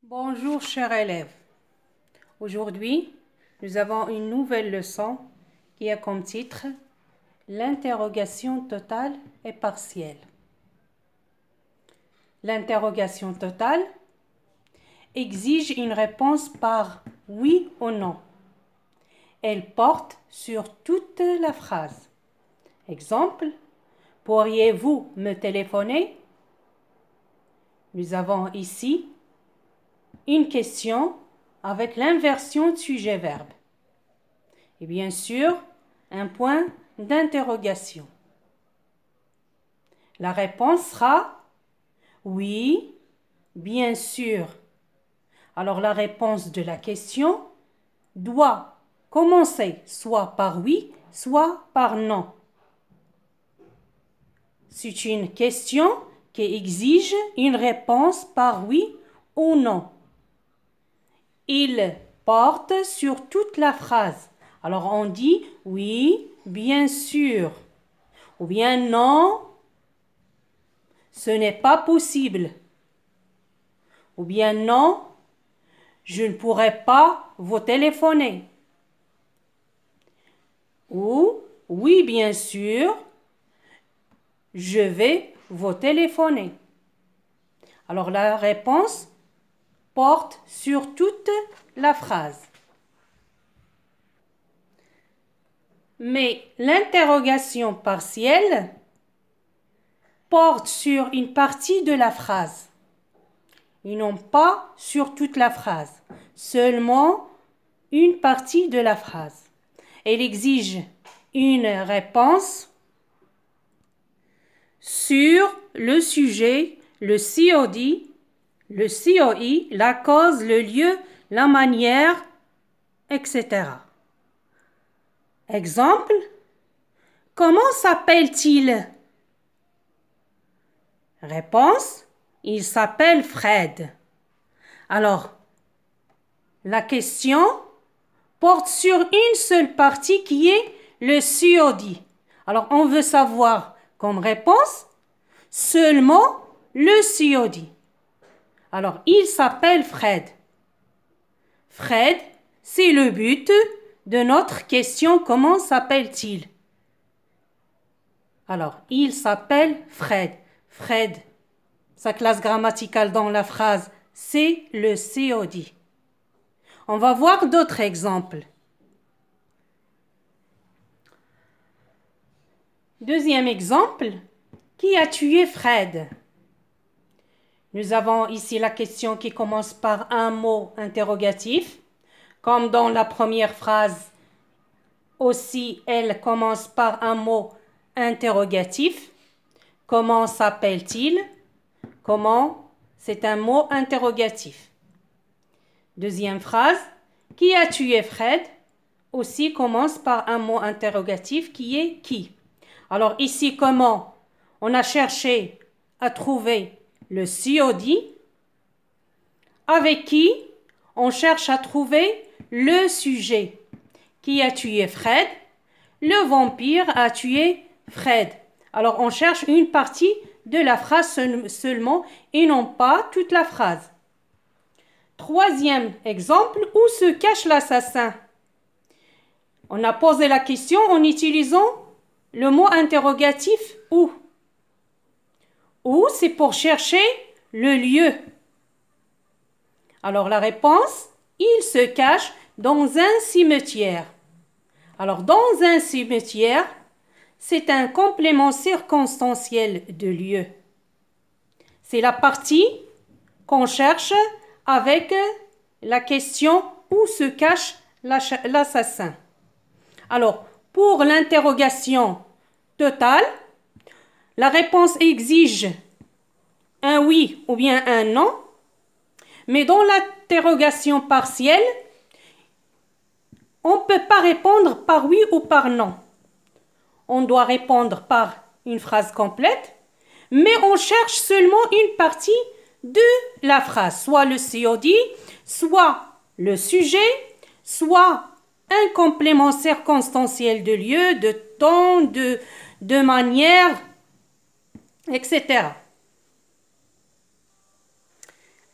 Bonjour chers élèves. Aujourd'hui, nous avons une nouvelle leçon qui a comme titre l'interrogation totale et partielle. L'interrogation totale exige une réponse par oui ou non. Elle porte sur toute la phrase. Exemple, pourriez-vous me téléphoner? Nous avons ici une question avec l'inversion de sujet-verbe. Et bien sûr, un point d'interrogation. La réponse sera oui, bien sûr. Alors la réponse de la question doit commencer soit par oui, soit par non. C'est une question qui exige une réponse par oui ou non. Il porte sur toute la phrase. Alors on dit oui, bien sûr. Ou bien non, ce n'est pas possible. Ou bien non, je ne pourrai pas vous téléphoner. Ou oui, bien sûr, je vais vous téléphoner. Alors la réponse porte sur toute la phrase. Mais l'interrogation partielle porte sur une partie de la phrase et non pas sur toute la phrase, seulement une partie de la phrase. Elle exige une réponse sur le sujet, le COD, le COI, la cause, le lieu, la manière, etc. Exemple, comment s'appelle-t-il? Réponse, il s'appelle Fred. Alors, la question porte sur une seule partie qui est le COD. Alors, on veut savoir comme réponse seulement le COD. Alors, il s'appelle Fred. Fred, c'est le but de notre question. Comment s'appelle-t-il? Alors, il s'appelle Fred. Fred, sa classe grammaticale dans la phrase, c'est le COD. On va voir d'autres exemples. Deuxième exemple, qui a tué Fred? Nous avons ici la question qui commence par un mot interrogatif. Comme dans la première phrase, aussi elle commence par un mot interrogatif. Comment s'appelle-t-il? Comment? C'est un mot interrogatif. Deuxième phrase, qui a tué Fred? Aussi commence par un mot interrogatif qui est qui. Alors ici, comment? On a cherché à trouver le COD. Avec qui? On cherche à trouver le sujet. Qui a tué Fred? Le vampire a tué Fred. Alors on cherche une partie de la phrase seulement et non pas toute la phrase. Troisième exemple, où se cache l'assassin? On a posé la question en utilisant le mot interrogatif où. Où, c'est pour chercher le lieu. Alors la réponse, il se cache dans un cimetière. Alors dans un cimetière, c'est un complément circonstanciel de lieu. C'est la partie qu'on cherche avec la question où se cache l'assassin. Alors, pour l'interrogation totale, la réponse exige un oui ou bien un non. Mais dans l'interrogation partielle, on ne peut pas répondre par oui ou par non. On doit répondre par une phrase complète, mais on cherche seulement une partie de la phrase, soit le COD, soit le sujet, soit un complément circonstanciel de lieu, de temps, de manière, etc.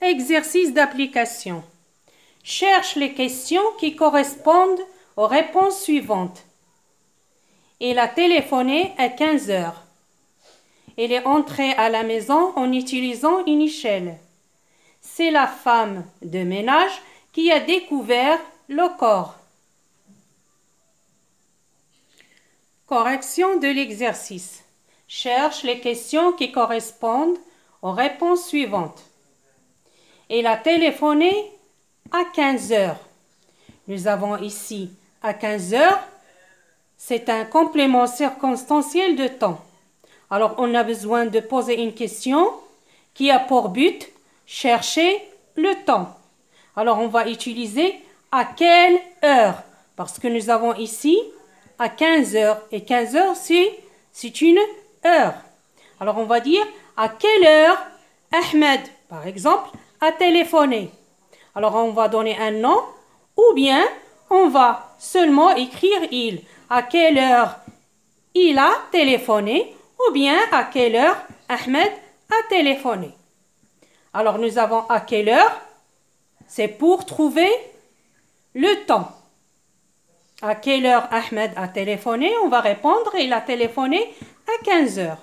Exercice d'application. Cherche les questions qui correspondent aux réponses suivantes. Il a téléphoné à 15 heures. Il est entré à la maison en utilisant une échelle. C'est la femme de ménage qui a découvert le corps. Correction de l'exercice. Cherche les questions qui correspondent aux réponses suivantes. Il a téléphoné à 15 heures. Nous avons ici à 15 heures, c'est un complément circonstanciel de temps. Alors, on a besoin de poser une question qui a pour but chercher le temps. Alors, on va utiliser à quelle heure? Parce que nous avons ici à 15 heures. Et 15 heures, c'est une heure. Alors, on va dire à quelle heure Ahmed, par exemple, a téléphoné. Alors, on va donner un nom ou bien on va seulement écrire il. À quelle heure il a téléphoné ou bien à quelle heure Ahmed a téléphoné. Alors, nous avons à quelle heure? C'est pour trouver le temps. À quelle heure Ahmed a téléphoné? On va répondre, il a téléphoné à 15 heures.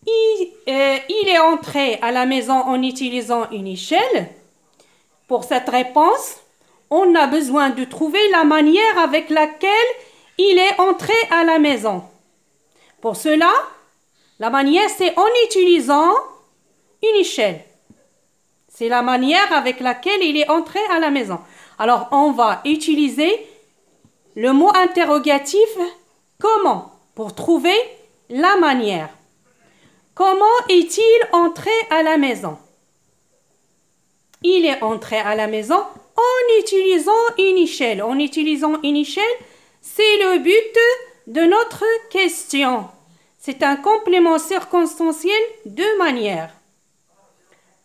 Il est entré à la maison en utilisant une échelle. Pour cette réponse, on a besoin de trouver la manière avec laquelle il est entré à la maison. Pour cela, la manière, c'est en utilisant une échelle. C'est la manière avec laquelle il est entré à la maison. Alors, on va utiliser le mot interrogatif « comment » pour trouver la manière. Comment est-il entré à la maison? Il est entré à la maison en utilisant une échelle. En utilisant une échelle, c'est le but de notre question. C'est un complément circonstanciel de manière.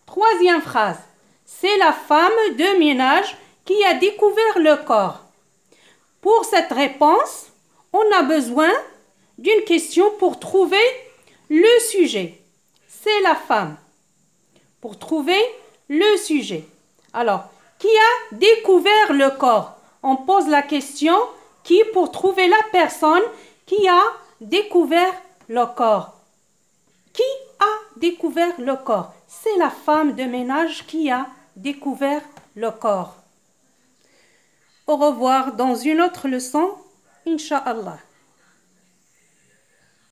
Troisième phrase. C'est la femme de ménage qui a découvert le corps. Pour cette réponse, on a besoin d'une question pour trouver le sujet. C'est la femme. Pour trouver le sujet. Alors, qui a découvert le corps? On pose la question qui pour trouver la personne qui a découvert le corps. Qui a découvert le corps? C'est la femme de ménage qui a découvert le corps. Au revoir dans une autre leçon, Inch'Allah.